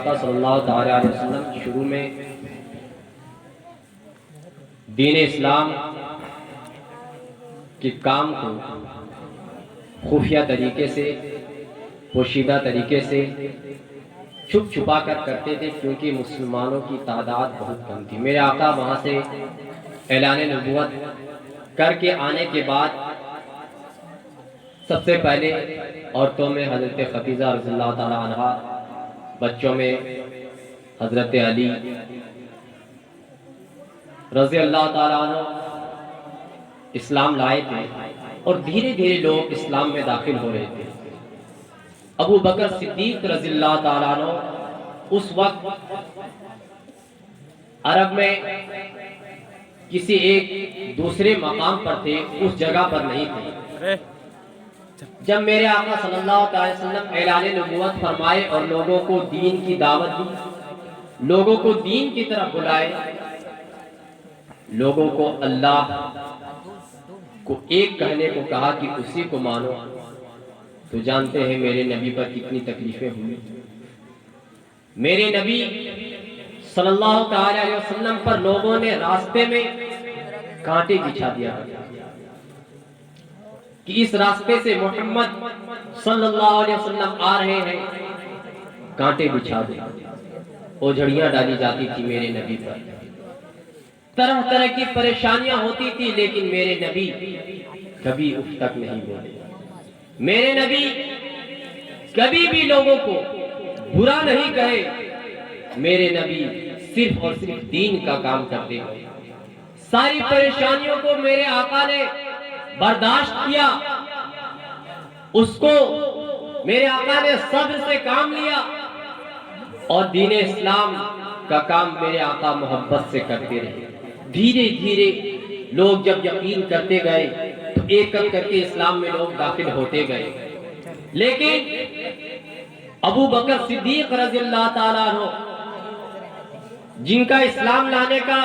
آقا صلی اللہ تعالی علیہ وسلم شروع میں دین اسلام کے کام کو خفیہ طریقے سے، پوشیدہ طریقے سے، چھپ چھپا کر کرتے تھے، کیونکہ مسلمانوں کی تعداد بہت کم تھی۔ میرے آقا وہاں سے اعلان نبوت کر کے آنے کے بعد سب سے پہلے عورتوں میں حضرت خدیجہ رضی اللہ تعالی عنہا، بچوں میں حضرت علی رضی اللہ تعالیٰ عنہ اسلام لائے تھے، اور دھیرے دھیرے لوگ اسلام میں داخل ہو رہے تھے۔ ابو بکر صدیق رضی اللہ تعالیٰ عنہ اس وقت عرب میں کسی ایک دوسرے مقام پر تھے، اس جگہ پر نہیں تھے۔ جب میرے آقا صلی اللہ علیہ وسلم اعلان نبوت فرمائے اور لوگوں کو دین کی دعوت دی، لوگوں کو دین کی طرف بلائے، لوگوں کو اللہ کو ایک کہنے کو کہا کہ اسی کو مانو، تو جانتے ہیں میرے نبی پر کتنی تکلیفیں ہوئی۔ میرے نبی صلی اللہ تعالی علیہ وسلم پر لوگوں نے راستے میں کانٹے بچھا دیا کہ اس راستے سے محمد صلی اللہ علیہ وسلم آ رہے ہیں، کانٹے بچھا دیا، اوجھڑیاں ڈالی جاتی تھی میرے نبی پر، طرح طرح کی پریشانیاں ہوتی تھی، لیکن میرے نبی کبھی اف تک نہیں بولے۔ میرے نبی کبھی بھی لوگوں کو برا نہیں کہے، میرے نبی صرف اور صرف دین کا کام کرتے ہیں۔ ساری پریشانیوں کو میرے آقا نے برداشت کیا، اس کو میرے آقا نے صبر سے کام لیا، اور دین اسلام کا کام میرے آقا محبت سے کرتے رہے۔ دھیرے دھیرے لوگ جب یقین کرتے گئے تو ایک ایک کر کے اسلام میں لوگ داخل ہوتے گئے، لیکن ابو بکر صدیق رضی اللہ تعالیٰ عنہ جن کا اسلام لانے کا،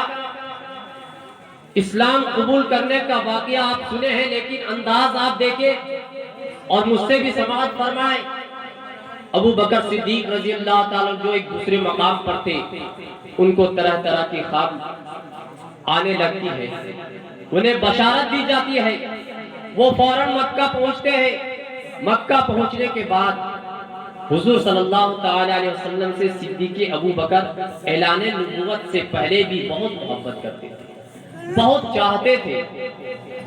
اسلام قبول کرنے کا واقعہ آپ سنے ہیں، لیکن انداز آپ دیکھیں اور مجھ سے بھی سماعت فرمائیں۔ ابو بکر صدیق رضی اللہ تعالیٰ جو ایک دوسرے مقام پر تھے، ان کو طرح طرح کی خواب آنے لگتی ہے، انہیں بشارت دی جاتی ہے، وہ فوراً مکہ پہنچتے ہیں۔ مکہ پہنچنے کے بعد حضور صلی اللہ تعالی علیہ وسلم سے صدیق ابو بکر اعلان نبوت سے پہلے بھی بہت محبت کرتے تھے، بہت چاہتے تھے،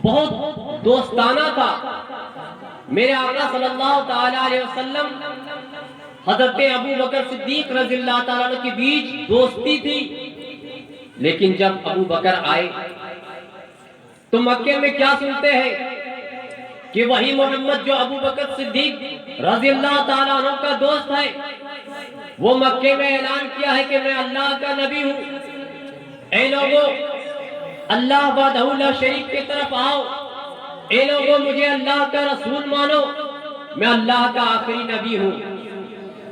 بہت دوستانہ تھا۔ میرے آقا صلی اللہ تعالی علیہ وسلم حضرت ابو بکر صدیق رضی اللہ تعالیٰ عنہ کے بیچ دوستی تھی، لیکن جب ابو بکر آئے تو مکے میں کیا سنتے ہیں کہ وہی محمد جو ابو بکر صدیق رضی اللہ تعالیٰ عنہ کا دوست ہے، وہ مکے میں اعلان کیا ہے کہ میں اللہ کا نبی ہوں۔ اے لوگو اللہ وحدہ لا شریک کی طرف آؤ، اے لوگو مجھے اللہ کا رسول مانو، میں اللہ کا آخری نبی ہوں۔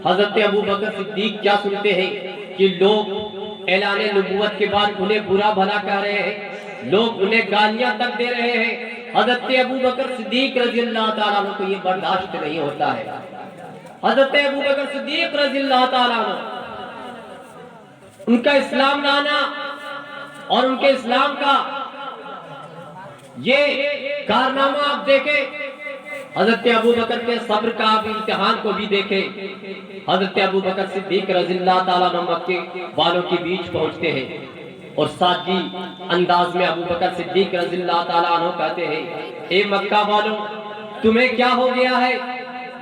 حضرت ابو بکر صدیق کیا سنتے ہیں کہ لوگ اعلان نبوت کے بعد انہیں برا بھلا کہہ رہے ہیں، لوگ انہیں گالیاں تک دے رہے ہیں۔ حضرت ابو بکر صدیق رضی اللہ تعالیٰ عنہ کو یہ برداشت نہیں ہوتا ہے۔ حضرت ابو بکر صدیق رضی اللہ تعالیٰ عنہ ان کا اسلام لانا اور ان کے اسلام کا یہ کارنامہ آپ دیکھیں، حضرت ابو بکر کے صبر کا آپ امتحان کو بھی دیکھیں۔ حضرت ابو بکر صدیق رضی اللہ تعالیٰ عنہ مکے والوں کے بیچ پہنچتے ہیں، اور سادگی انداز میں ابو بکر صدیق رضی اللہ تعالیٰ عنہ کہتے ہیں، اے مکہ والوں، تمہیں کیا ہو گیا ہے؟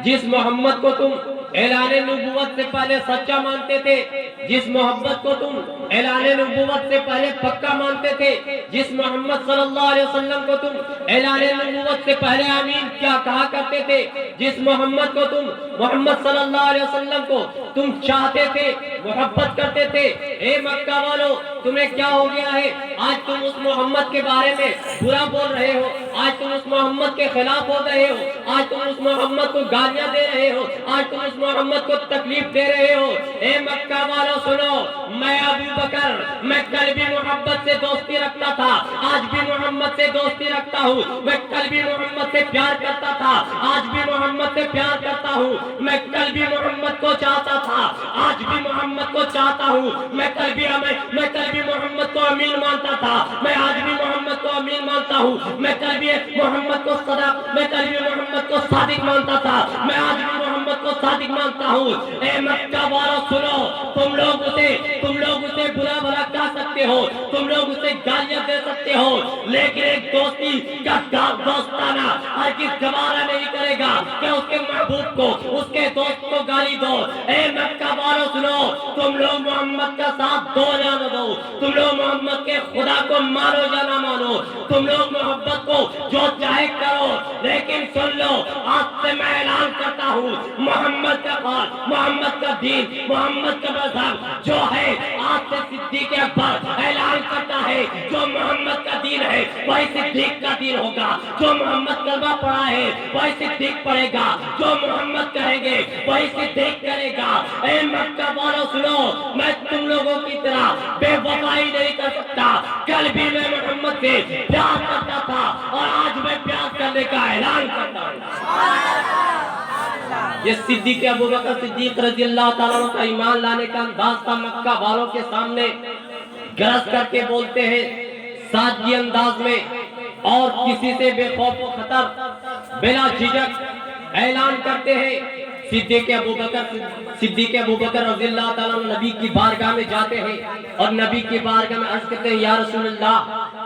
جس محمد کو تم اعلان نبوت سے پہلے سچا مانتے تھے، جس محبت کو تم اعلان نبوت سے پہلے پکا مانتے تھے، جس محمد صلی اللہ علیہ وسلم کو تم اعلان نبوت سے پہلے آمین کیا کہا کرتے تھے، جس محمد کو تم محمد صلی اللہ علیہ وسلم کو تم چاہتے تھے، محبت کرتے تھے، اے مکہ والو تمہیں کیا ہو گیا ہے؟ آج تم اس محمد کے بارے میں برا بول رہے ہو، آج تم اس محمد کے خلاف ہو رہے ہو، آج تم اس محمد کو گالیاں دے رہے ہو، آج تم اس محمد کو تکلیف دے رہے ہو۔ اے مکہ والو سنو، میں ابو بکر میں کل بھی محمد سے دوستی رکھتا تھا، آج بھی محمد سے دوستی رکھتا ہوں، میں کل بھی محمد سے پیار کرتا تھا، آج بھی محمد سے پیار کرتا ہوں، میں کل بھی محمد کو چاہتا تھا، آج بھی محمد کو چاہتا ہوں، میں کل بھی محمد کو امین مانتا تھا، میں آج بھی محمد کو امین مانتا ہوں، میں کل بھی محمد کو صادق مانتا تھا، میں آج بھی محمد کو صادق مانتا ہوں۔ اے مکہ والو سنو، تم لوگ اسے برا بھلا کہہ سکتے ہو، تم لوگ اسے گالیاں دے سکتے ہو، لیکن ایک دوستی کا دوستانہ ہر کس گوارا نہیں کرے گا کہ اس کے محبوب کو، اس کے دوست کو گالی دو۔ اے مکہ والو سنو، تم لوگ محمد کا ساتھ دو یا نہ دو، تم لوگ محمد کے خدا کو مانو یا نہ مانو، تم لوگ محبت کو جو چاہے کرو، لیکن سن لو، آج سے میں اعلان کرتا ہوں، محمد کا قول، محمد کا دین، محمد کا مذہب جو ہے، آج سے صدیق اکبر اعلان کرتا ہے، جو محمد کا دین ہے وہی صدیق کا دین ہوگا، جو محمد کلمہ پڑھا ہے وہی صدیق پڑھے گا، جو محمد کہیں گے وہی صدیق کرے گا۔ اے مکہ والو سنو، میں تم لوگوں کی طرح بے وفائی نہیں کر سکتا، کل بھی میں محمد سے پیار کرتا تھا اور آج میں پیار کرنے کا اعلان کرتا ہوں۔ یہ صدیق ابوبکر صدیق رضی اللہ تعالیٰ عنہ کا ایمان لانے کا انداز تھا، مکہ والوں کے سامنے گرج کر کے بولتے ہیں سادگی انداز میں اور کسی سے بے خوف و خطر بلا جھجک اعلان کرتے ہیں۔ صدیق ابوبکر رضی اللہ تعالیٰ عنہ نبی کی بارگاہ میں جاتے ہیں اور نبی کی بارگاہ میں عرض کرتے ہیں، یا رسول اللہ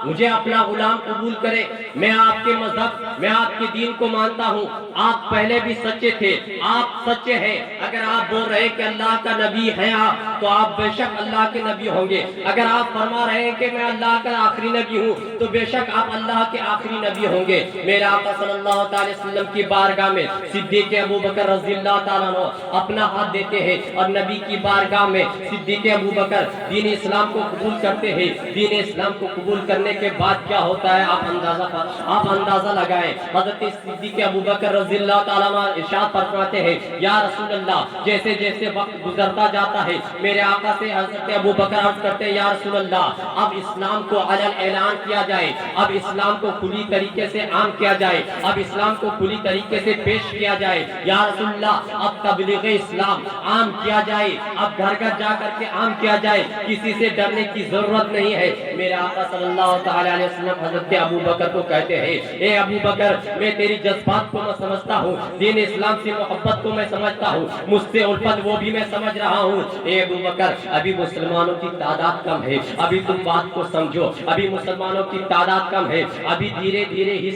مجھے اپنا غلام قبول کرے، میں آپ کے مذہب، میں آپ کے دین کو مانتا ہوں، آپ پہلے بھی سچے تھے، آپ سچے ہیں، اگر آپ بول رہے کہ اللہ کا نبی ہیں آپ، تو آپ بے شک اللہ کے نبی ہوں گے، اگر آپ فرما رہے ہیں کہ میں اللہ کا آخری نبی ہوں تو بے شک آپ اللہ کے آخری نبی ہوں گے۔ میرے آقا صلی اللہ علیہ وسلم کی بارگاہ میں صدیق ابوبکر رضی اللہ تعالیٰ عنہ اپنا ہاتھ دیتے ہیں اور نبی کی بارگاہ میں صدیق ابوبکر دین اسلام کو قبول کرتے ہیں۔ دین اسلام کو قبول کرنے کے بعد کیا ہوتا ہے آپ اندازہ لگائیں۔ حضرت صدیق ابوبکر رضی اللہ تعالیٰ عنہ ارشاد فرماتے ہیں، یا رسول اللہ جیسے جیسے وقت گزرتا جاتا ہے میرے آقا سے حضرت ابوبکر عرض کرتے ہیں، یا رسول اللہ اب اسلام کو علن اعلان کیا جائے، اب اسلام کو کھلی طریقے سے عام کیا جائے، اب اسلام کو کھلی طریقے سے پیش کیا جائے، یا رسول اللہ اب تبلیغ اسلام عام کیا جائے، اب گھر گھر جا کر کے عام کیا جائے، کسی سے ڈرنے کی ضرورت نہیں ہے۔ میرے آقا صلی اللہ تعالی علیہ وسلم حضرت ابوبکر کو کہتے ہیں، اے ابوبکر میں تیری جذبات کو میں سمجھتا ہوں، دین اسلام سے محبت کو میں سمجھتا ہوں، مجھ سے الفت وہ بھی میں سمجھ رہا ہوں۔ اے ابوبکر ابھی مسلمانوں کی تعداد کم ہے، ابھی تم بات کو سمجھو، ابھی مسلمانوں کی تعداد کم ہے، ابھی دھیرے دھیرے ہی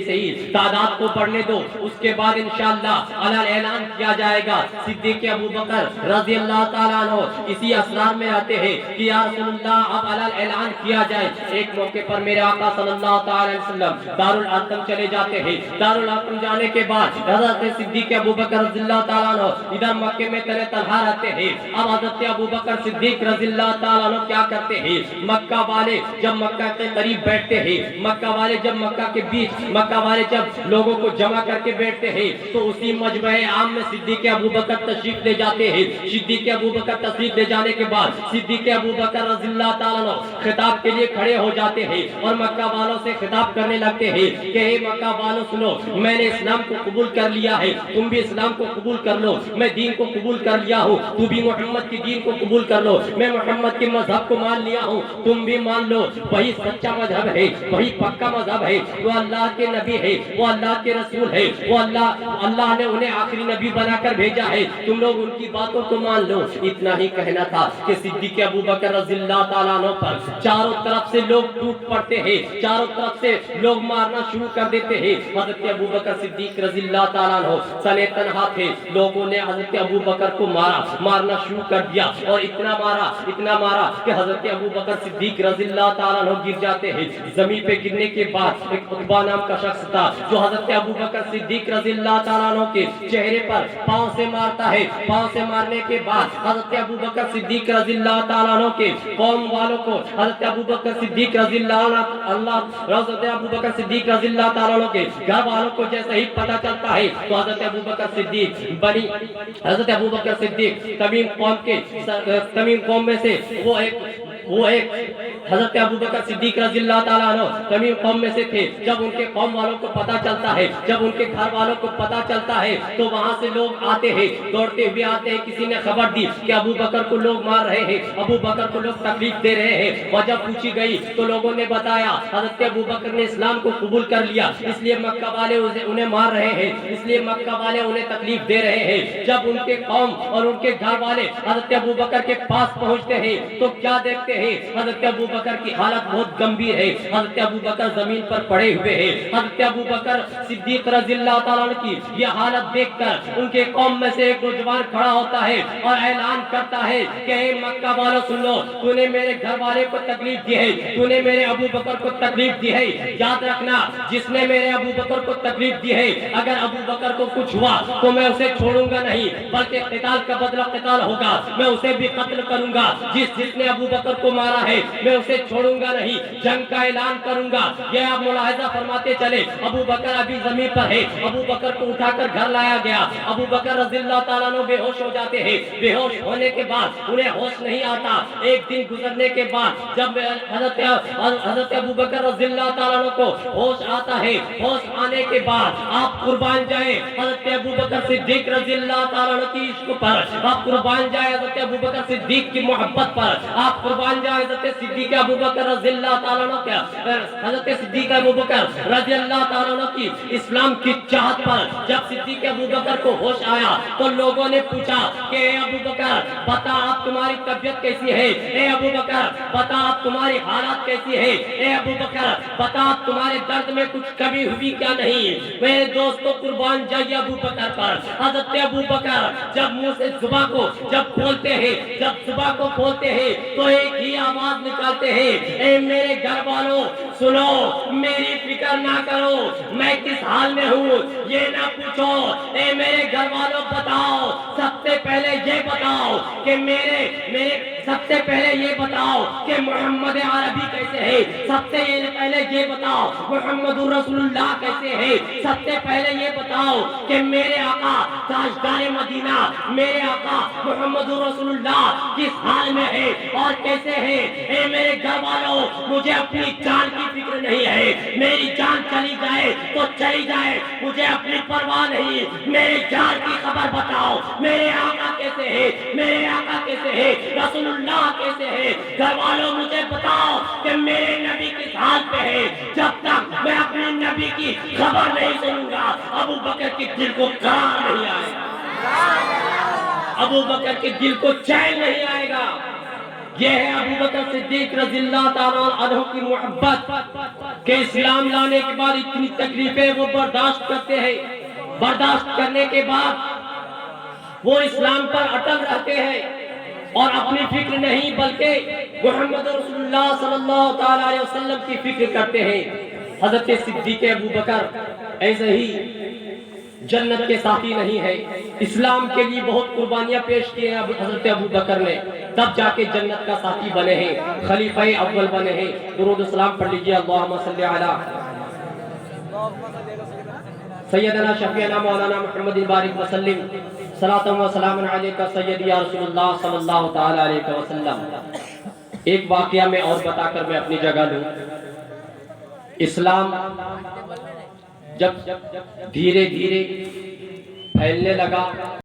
صحیح تعداد کو بڑھنے دو، اس کے بعد انشاءاللہ اعلان کیا جائے گا۔ صدیق ابوبکر رضی اللہ تعالیٰ عنہ اسی اسرار میں آتے ہیں کہ یا رسول اللہ اب اعلان کیا جائے۔ ایک موقع پر میرے آقا صلی اللہ تعالیٰ علیہ وسلم دارالارقم چلے جاتے ہیں، دارالارقم جانے کے بعد حضرت صدیق ابوبکر رضی اللہ تعالیٰ عنہ ادھر مکے میں تنہا رہتے ہیں۔ اب حضرت ابوبکر صدیق رضی اللہ تعالیٰ عنہ کیا کرتے ہیں، مکہ والے جب مکہ کے قریب بیٹھتے ہیں، مکہ والے جب مکہ کے بیچ، مکہ والے جب لوگوں کو جمع کر کے بیٹھتے ہیں تو اسی مجمع عام میں صدیق ابوبکر تشریف لے جاتے ہیں۔ صدیق ابوبکر تشریف لے جانے کے بعد صدیق ابوبکر رضی اللہ تعالیٰ عنہ خطاب کے لیے کھڑے ہو جاتے ہیں اور مکہ والوں سے خطاب کرنے لگتے ہیں کہ اے مکہ والوں سنو، میں نے اسلام کو قبول کر لیا ہے، تم بھی اسلام کو قبول کر لو، میں دین کو قبول کر لیا ہوں، تو بھی محمد کی دین کو قبول کر لو، میں محمد کے مذہب کو مان لیا ہوں، تم بھی مان لو، وہی سچا مذہب ہے، وہی پکا مذہب ہے، وہ اللہ کے نبی ہے، وہ اللہ کے رسول ہے، وہ اللہ نے انہیں آخری نبی بنا کر بھیجا ہے، تم لوگ ان کی باتوں کو مان لو۔ اتنا ہی کہنا تھا کہ صدیق ابوبکر رضی اللہ تعالیٰ عنہ پر چاروں طرف سے لوگ ٹوٹ پڑتے ہیں، چاروں طرف سے لوگ مارنا شروع کر دیتے ہیں۔ حضرت ابوبکر صدیق رضی اللہ تعالیٰ عنہ سنے تنہا تھے، لوگوں نے حضرت ابوبکر کو مارنا شروع کر دیا اور اتنا مارا کہ حضرت ابوبکر صدیق رضی اللہ تعالیٰ عنہ گر جاتے ہیں۔ زمین پہ گرنے کے بعد ایک عتبہ نام کا شخص تھا جو حضرت ابوبکر صدیق رضی اللہ تعالیٰ عنہ کے چہرے پر پاؤں سے مارتا ہے۔ پاؤں سے مارنے کے بعد حضرت ابوبکر صدیق رضی اللہ تعالیٰ عنہ کے قوم والوں کو حضرت ابو بکر صدیق رضی اللہ تعالیٰ عنہ کے گھر والوں کو جیسے ہی پتہ چلتا ہے تو حضرت ابو بکر صدیق تمیم قوم میں سے وہ ایک حضرت ابو بکر صدیق رضی اللہ تعالیٰ عنہ تمیم قوم میں سے تھے. جب ان کے قوم والوں کو پتہ چلتا ہے, جب ان کے گھر والوں کو پتہ چلتا ہے تو وہاں سے لوگ آتے ہیں, دوڑتے ہوئے آتے ہیں. کسی نے خبر دی کہ ابو بکر کو لوگ مار رہے ہیں, ابو بکر کو لوگ تکلیف دے رہے ہیں. وجہ پوچھی گئی تو لوگوں نے بتایا حضرت ابو بکر نے اسلام کو قبول کر لیا, اس لیے مکہ والے انہیں مار رہے ہیں, اس لیے مکہ والے انہیں تکلیف دے رہے ہیں. جب ان کے قوم اور ان کے گھر والے حضرت ابو بکر کے پاس پہنچتے ہیں تو کیا دیکھتے ہیں؟ حضرت ابو بکر کی حالت بہت گمبھیر ہے. حضرت ابو بکر زمین پر پڑے ہوئے ہیں. حضرت ابو بکر صدیق رضی اللہ تعالیٰ عنہ کی یہ حالت دیکھ کر ان کے قوم میں سے ایک نوجوان کھڑا ہوتا ہے اور اعلان کرتا ہے کہ اے مکہ والوں سن لو, تو نے میرے گھر والے کو تکلیف دی ہے, تو نے میرے ابو بکر کو تکلیف دی ہے. یاد رکھنا, جس نے میرے ابو بکر کو تکلیف دی ہے, اگر ابو بکر کو کچھ ہوا تو میں اسے چھوڑوں گا نہیں, بلکہ قتال کا بدلہ قتال ہوگا, میں اسے بھی قتل کروں گا. جس نے ابو بکر کو مارا ہے میں اسے چھوڑوں گا نہیں, جنگ کا اعلان کروں گا. یہ آپ ملاحظہ فرماتے چلے, ابو بکر ابھی زمین پر ہے, ابو بکر کو اٹھا کر گھر لایا گیا. ابو بکر رضی اللہ تعالیٰ عنہ بے ہوش ہو جاتے ہیں. بے ہوش ہونے کے بعد انہیں ہوش نہیں آتا. ایک دن گزرنے کے بعد جب حضرت ابو بکر رضی اللہ تعالیٰ عنہ کو ہوش آتا ہے, ہوش آنے کے بعد آپ قربان جائیں حضرت ابو بکر صدیق رضی اللہ تعالیٰ عنہ کی عشق پر, آپ قربان جائیں حضرت ابو بکر صدیق کی محبت پر, آپ قربان جائیں حضرت صدیق ابو بکر رضی اللہ تعالیٰ عنہ کے حضرت صدیق ابو بکر رضی اللہ تعالیٰ عنہ کی اسلام کی چاہت پر. جب صدیق ابو بکر کو ہوش آیا تو لوگوں نے پوچھا کہ اے ابو بکر بتا آپ تمہاری طبیعت کیسی ہے, اے ابو بکر بتا آپ تمہاری حالات کیسی ہے, اے ابو بکر بتا آپ تمہارے درد میں کچھ کمی ہوئی کیا نہیں. میرے دوستوں قربان جائیے ابو بکر پر. حضرت ابو بکر جب منہ سے زباں کو جب کھولتے ہیں, جب زباں کو کھولتے ہیں تو ایک ہی آواز نکالتے ہیں, اے میرے گھر والوں سنو, میری فکر نہ کرو میں کس حال میں ہوں, یہ نہ پوچھو. اے میرے گھر والوں بتاؤ, سب سے پہلے یہ بتاؤ کہ سب سے پہلے یہ بتاؤ کہ محمد عربی کیسے ہے, سب سے پہلے یہ بتاؤ محمد رسول اللہ کیسے ہے, سب سے پہلے یہ بتاؤ کہ میرے آقا تاجدار مدینہ میرے آقا محمد رسول اللہ کس حال میں ہے اور کیسے ہے. اے میرے گھر والوں مجھے اپنی جان کی فکر نہیں ہے, میری جان چلی جائے تو چلی جائے, مجھے اپنی پرواہ نہیں, میرے جان کی خبر بتاؤ. میرے آقا کیسے ہے, میرے آقا کیسے ہے, رسول اللہ کیسے ہے. گھر والوں مجھے بتاؤ کہ میرے نبی کس حال پہ ہے. جب تک میں اپنے نبی کی خبر نہیں سنوں گا ابو بکر کے دل کو قرار نہیں آئے گا, ابو بکر کے دل کو چین نہیں آئے گا. یہ ہے ابو بکر صدیق رضی اللہ تعالیٰ عنہ کی محبت کہ اسلام لانے کے بعد اتنی تکلیفیں وہ برداشت کرتے ہیں, برداشت کرنے کے بعد وہ اسلام پر اٹل رہتے ہیں اور اپنی فکر نہیں بلکہ محمد رسول اللہ صلی اللہ تعالیٰ علیہ وسلم کی فکر کرتے ہیں. حضرت صدیق ابو بکر ایسے ہی جنت کے ساتھی نہیں ہے, اسلام کے لیے بہت قربانیاں پیش کی ہیں حضرت ابو بکر نے, تب جا کے جنت کا ساتھی بنے ہیں, خلیفہ اول بنے ہیں. درود و سلام پڑھ لیجیے. اللہم صلی علی سیدنا شفیعنا مولانا محمد بارک وسلم صلاۃ و سلام علیکہ سیدی یا رسول اللہ صلی اللہ تعالی علیہ وسلم. ایک واقعہ میں اور بتا کر میں اپنی جگہ لوں. اسلام جب دھیرے دھیرے پھیلنے لگا